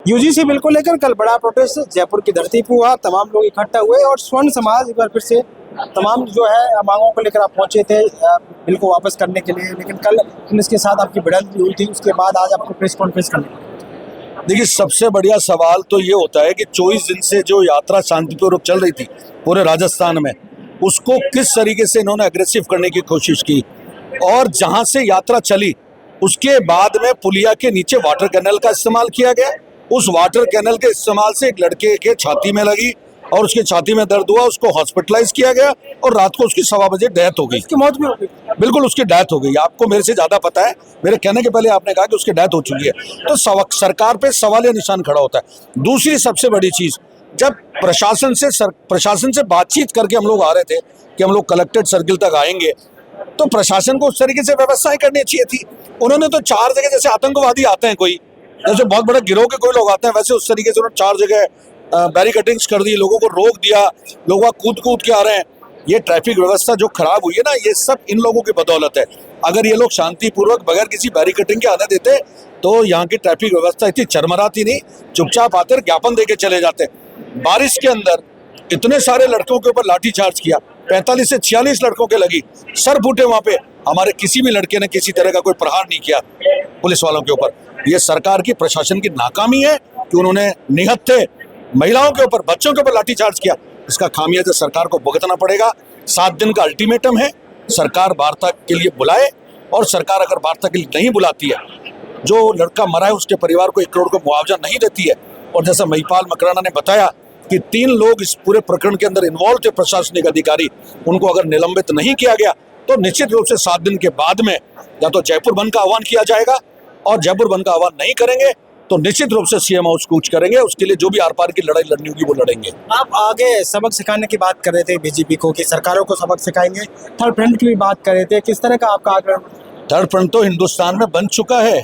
UGC bill को लेकर कल बड़ा प्रोटेस्ट जयपुर की धरती पर हुआ। तमाम लोग इकट्ठा हुए और स्वर्ण समाज एक बार फिर से तमाम जो है मांगों को लेकर आप पहुंचे थे बिल को वापस करने के लिए, लेकिन कल पुलिस के साथ आपकी भिड़ंत भी हुई थी। उसके बाद आज आपको प्रेस कॉन्फ्रेंस करनी पड़ी। देखिए, सबसे बढ़िया सवाल तो ये होता है कि 24 दिन से जो यात्रा शांतिपूर्वक चल रही थी पूरे राजस्थान में, उसको किस तरीके से इन्होंने अग्रेसिव करने की कोशिश की। और जहां से यात्रा चली उसके बाद में पुलिया के नीचे वाटर कैनल का इस्तेमाल किया गया। उस वाटर कैनल के इस्तेमाल से एक लड़के के छाती में लगी और उसके छाती में दर्द हुआ, उसको हॉस्पिटलाइज किया गया और रात को उसकी 1:15 बजे डेथ हो गई। उसकी मौत भी हो गई। बिल्कुल, उसकी डेथ हो गई। आपको मेरे से ज्यादा पता है, मेरे कहने के पहले आपने कहा कि उसकी डेथ हो चुकी है, तो सरकार पे सवालिया निशान खड़ा होता है। दूसरी सबसे बड़ी चीज, जब प्रशासन से बातचीत करके हम लोग आ रहे थे कि हम लोग कलेक्टेड सर्किल तक आएंगे, तो प्रशासन को उस तरीके से व्यवस्थाएं करनी चाहिए थी। उन्होंने तो 4 जगह, जैसे आतंकवादी आते हैं कोई, जैसे बहुत बड़े गिरोह के कोई लोग आते हैं, वैसे उस तरीके से उन्होंने 4 जगह बैरिकेडिंग्स कर दी, लोगों को रोक दिया, लोग कूद के आ रहे हैं। ये ट्रैफिक व्यवस्था जो खराब हुई है ना, ये सब इन लोगों की बदौलत है। अगर ये लोग शांतिपूर्वक बगैर किसी बैरिकेडिंग के आने देते तो यहाँ की ट्रैफिक व्यवस्था इतनी चरमराती नहीं, चुपचाप आते ज्ञापन देके चले जाते। बारिश के अंदर इतने सारे लड़कों के ऊपर लाठीचार्ज किया, 45 से 46 लड़कों के लगी, सर फूटे वहां पे। हमारे किसी भी लड़के ने किसी तरह का कोई प्रहार नहीं किया पुलिस वालों के ऊपर। ये सरकार की, प्रशासन की नाकामी है कि उन्होंने निहत्थे महिलाओं के ऊपर, बच्चों के ऊपर लाठीचार्ज किया। इसका खामियाजा सरकार को भुगतना पड़ेगा। 7 दिन का अल्टीमेटम है, सरकार वार्ता के लिए बुलाए। और सरकार अगर वार्ता के लिए नहीं बुलाती है, जो लड़का मरा है उसके परिवार को 1 करोड़ का मुआवजा नहीं देती है, और जैसा महिपाल मकराना ने बताया कि 3 लोग इस पूरे प्रकरण के अंदर इन्वॉल्व थे, प्रशासनिक अधिकारी, उनको अगर निलंबित नहीं किया गया तो निश्चित रूप से 7 दिन के बाद में या तो जयपुर बंद का आह्वान किया जाएगा, और जयपुर बंद का आह्वान नहीं करेंगे तो निश्चित रूप से सीएम हाउस कूच करेंगे। उसके लिए जो भी आर पार की लड़ाई लड़नी होगी वो लड़ेंगे। आप आगे सबक सिखाने की बात कर रहे थे बीजेपी को कि सरकारों को सबक सिखाएंगे, थर्ड फ्रंट की भी बात कर रहे थे, किस तरह का आपका आग्रह? थर्ड फ्रंट तो हिंदुस्तान में बन चुका है।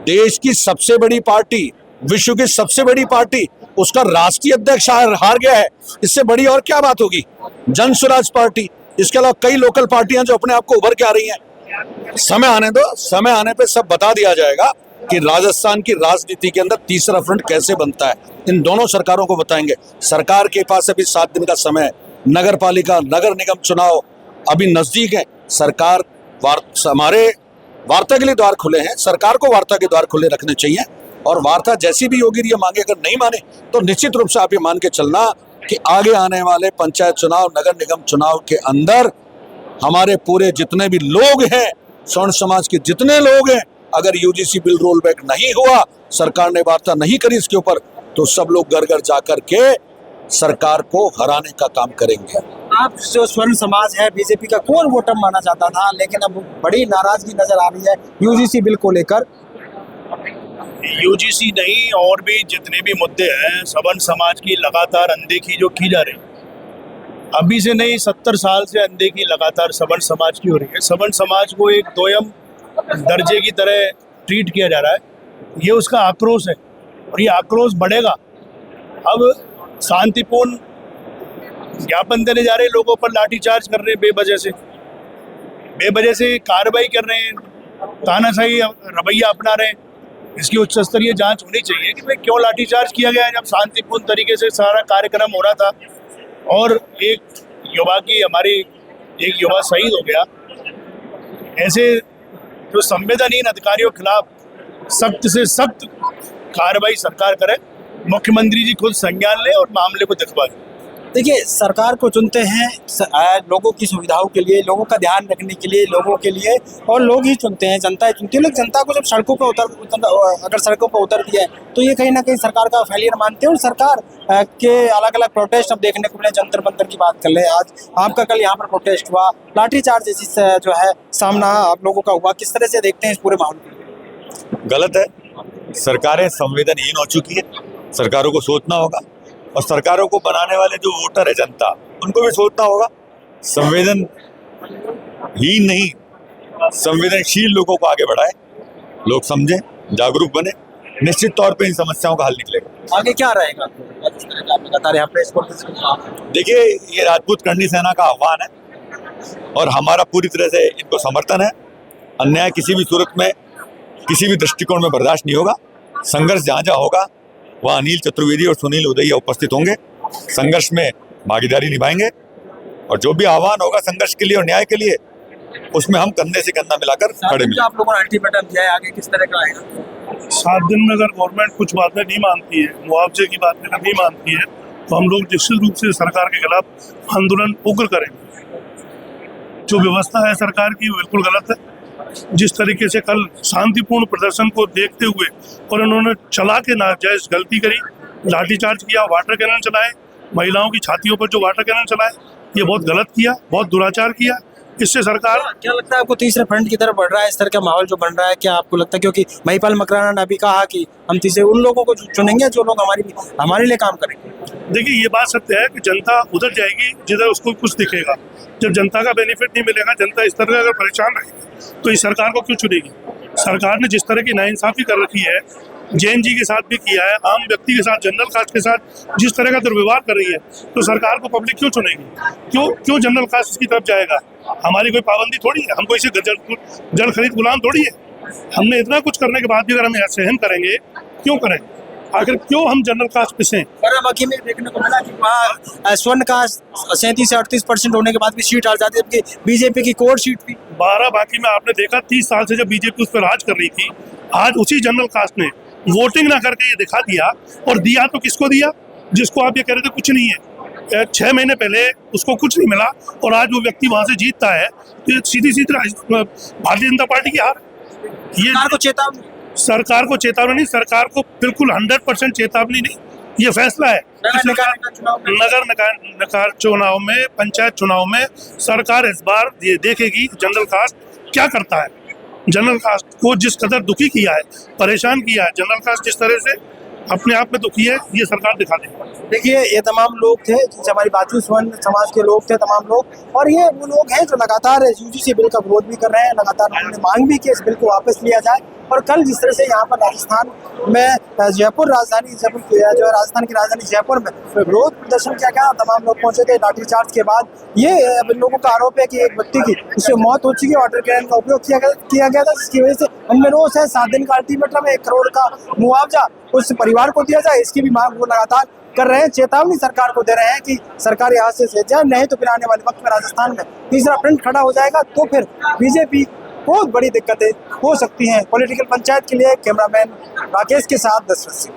देश की सबसे बड़ी पार्टी, विश्व की सबसे बड़ी पार्टी, उसका राष्ट्रीय अध्यक्ष हार गया है। इससे बड़ी और क्या बात होगी? जन स्वराज पार्टी, इसके अलावा कई लोकल पार्टियां जो अपने आप को उभर के आ रही हैं। समय आने दो, समय आने पे सब बता दिया जाएगा कि राजस्थान की राजनीति के अंदर तीसरा फ्रंट कैसे बनता है। इन दोनों सरकारों को बताएंगे। सरकार के पास अभी 7 दिन का समय है। नगर पालिका, नगर निगम चुनाव अभी नजदीक है। सरकार हमारे वार्ता के लिए द्वार खुले हैं, सरकार को वार्ता के द्वार खुले रखने चाहिए। और वार्ता जैसी भी होगी, ये मांगे अगर नहीं माने तो निश्चित रूप से आप ये मान के चलना कि आगे आने वाले पंचायत चुनाव, नगर निगम चुनाव के अंदर हमारे पूरे जितने भी लोग हैं, स्वर्ण समाज के जितने लोग हैं, अगर यूजीसी बिल रोल बैक नहीं हुआ, सरकार ने वार्ता नहीं करी इसके ऊपर, तो सब लोग घर घर जाकर के सरकार को हराने का काम करेंगे। आप जो स्वर्ण समाज है, बीजेपी का कोर वोटर माना जाता था, लेकिन अब बड़ी नाराजगी नजर आ रही है यूजीसी बिल को लेकर। यूजीसी नहीं, और भी जितने भी मुद्दे हैं, सवर्ण समाज की लगातार अनदेखी जो की जा रही है, अभी से नहीं 70 साल से अनदेखी लगातार सवर्ण समाज की हो रही है। सवर्ण समाज को एक दोयम दर्जे की तरह ट्रीट किया जा रहा है। ये उसका आक्रोश है और ये आक्रोश बढ़ेगा। अब शांतिपूर्ण ज्ञापन देने जा रहे हैं, लोगों पर लाठीचार्ज कर रहे हैं, बेवजह से कार्रवाई कर रहे हैं, तानाशाही रवैया अपना रहे हैं। इसकी उच्च स्तरीय जांच होनी चाहिए कि भाई क्यों लाठीचार्ज किया गया है, जब शांतिपूर्ण तरीके से सारा कार्यक्रम हो रहा था। और एक युवा शहीद हो गया। ऐसे जो संवेदनहीन अधिकारियों के खिलाफ सख्त से सख्त कार्रवाई सरकार करे, मुख्यमंत्री जी खुद संज्ञान ले और मामले को दिखवा दें। देखिए, सरकार को चुनते हैं लोगों की सुविधाओं के लिए, लोगों का ध्यान रखने के लिए, लोगों के लिए, और लोग ही चुनते हैं, जनता ही चुनती है। लेकिन जनता को जब सड़कों पर अगर सड़कों पर उतरती है तो ये कहीं ना कहीं सरकार का फेलियर मानते हैं। और सरकार के अलग अलग प्रोटेस्ट अब देखने को मिले। जंतर मंतर की बात कर ले, आज आपका कल यहाँ पर प्रोटेस्ट हुआ, लाठीचार्ज जैसी जो है सामना आप लोगों का हुआ, किस तरह से देखते हैं इस पूरे माहौल को? गलत है। सरकारें संवेदनहीन हो चुकी है, सरकारों को सोचना होगा। और सरकारों को बनाने वाले जो वोटर है, जनता, उनको भी सोचना होगा। संवेदनहीन नहीं, संवेदनशील लोगों को आगे बढ़ाए, लोग समझें, जागरूक बने, निश्चित तौर पे इन समस्याओं का हल निकलेगा। आगे क्या रहेगा? देखिए, ये राजपूत करनी सेना का आह्वान है और हमारा पूरी तरह से इनको समर्थन है। अन्याय किसी भी सूरत में, किसी भी दृष्टिकोण में बर्दाश्त नहीं होगा। संघर्ष जहाँ जहाँ होगा वहाँ अनिल चतुर्वेदी और सुनील उदैया उपस्थित होंगे, संघर्ष में भागीदारी निभाएंगे और जो भी आह्वान होगा संघर्ष के लिए और न्याय के लिए उसमें हम कंधे से कंधा मिलाकर खड़े मिलेंगे। आप लोगों ने अल्टीमेटम दिया है, आगे किस तरह का आएगा? 7 दिन में अगर गवर्नमेंट कुछ बातें नहीं मानती है, मुआवजे की बातें अगर नहीं मानती है, तो हम लोग निश्चित रूप से सरकार के खिलाफ आंदोलन उग्र करेंगे। जो व्यवस्था है सरकार की बिल्कुल गलत है। जिस तरीके से कल शांतिपूर्ण प्रदर्शन को देखते हुए और उन्होंने चला के नाजायज गलती करी, लाठीचार्ज किया, वाटर कैनन चलाए, महिलाओं की छातियों पर जो वाटर कैनन चलाए, ये बहुत गलत किया, बहुत दुराचार किया। इससे सरकार, क्या लगता है आपको तीसरे फ्रंट की तरफ बढ़ रहा है इस तरह का माहौल जो बन रहा है? क्या आपको लगता है, क्योंकि महिपाल मकराना ने अभी कहा कि हम तीसरे उन लोगों को चुनेंगे जो लोग हमारे लिए काम करेंगे? देखिए ये बात सत्य है कि जनता उधर जाएगी जिधर उसको कुछ दिखेगा। जब जनता का बेनिफिट नहीं मिलेगा, जनता इस तरह अगर परेशान रहेगी तो इस सरकार को क्यों चुनेगी? सरकार ने जिस तरह की नाइंसाफी कर रखी है, जैन जी के साथ भी किया है, आम व्यक्ति के साथ, जनरल कास्ट के साथ जिस तरह का दुर्व्यवहार कर रही है, तो सरकार को पब्लिक क्यों चुनेगी? क्यों जनरल कास्ट की तरफ जाएगा? हमारी कोई पाबंदी थोड़ी है, हम कोई इसे जल खरीद गुलाम थोड़ी है। हमने इतना कुछ करने के बाद भी अगर हम सहन करेंगे, क्यों करें? आखिर क्यों हम जनरल कास्ट पे से? बाराबंकी में देखने को मिला कि वहाँ स्वर्ण कास्ट 37 से 38% होने के बाद भी सीट आ जाती है, जबकि बीजेपी की कोर सीट थी। बाराबंकी में आपने देखा 30 साल से जब बीजेपी उस पर राज कर रही थी, आज उसी जनरल कास्ट ने वोटिंग ना करके ये दिखा दिया, और दिया तो किसको दिया? जिसको आप ये कह रहे थे कुछ नहीं है। 6 महीने पहले उसको कुछ नहीं मिला और आज वो व्यक्ति वहां से जीतता है, तो ये सीधी सीधी भारतीय जनता पार्टी की हार। ये सरकार को चेतावनी नहीं, सरकार को बिल्कुल 100% चेतावनी नहीं, ये फैसला है। नगर निकाय चुनाव में, पंचायत चुनाव में सरकार इस बार ये देखेगी जनरल कास्ट क्या करता है। जनरल कास्ट को जिस कदर दुखी किया है, परेशान किया है, जनरल कास्ट जिस तरह से अपने आप में दुखी है, ये सरकार दिखा देगी। देखिए ये तमाम लोग थे जिनसे हमारी बातचीत, स्वर्ण समाज के लोग थे तमाम लोग, और ये वो लोग हैं जो लगातार यूजीसी बिल का विरोध भी कर रहे हैं, लगातार उन्होंने मांग भी की इस बिल को वापस लिया जाए। और कल जिस तरह से यहाँ पर राजस्थान में जयपुर जो है राजस्थान की राजधानी जयपुर में विरोध प्रदर्शन किया गया, तमाम लोग पहुंचे थे। लाठीचार्ज के बाद ये लोगों का आरोप है कि एक व्यक्ति की उससे मौत हो चुकी है, वाटर कैनन का उपयोग किया गया था, जिसकी वजह से उनमें रोष है। 7 दिन का अल्टीमेटम, 1 करोड़ का मुआवजा उस परिवार को दिया जाए, इसकी भी मांग वो लगातार कर रहे हैं। चेतावनी सरकार को दे रहे हैं कि सरकार यहाँ से जाए, नहीं तो फिर आने वाले वक्त में राजस्थान में तीसरा फ्रंट खड़ा हो जाएगा, तो फिर बीजेपी बहुत बड़ी दिक्कतें हो सकती हैं। पॉलिटिकल पंचायत के लिए कैमरामैन राकेश के साथ दशरथ सिंह।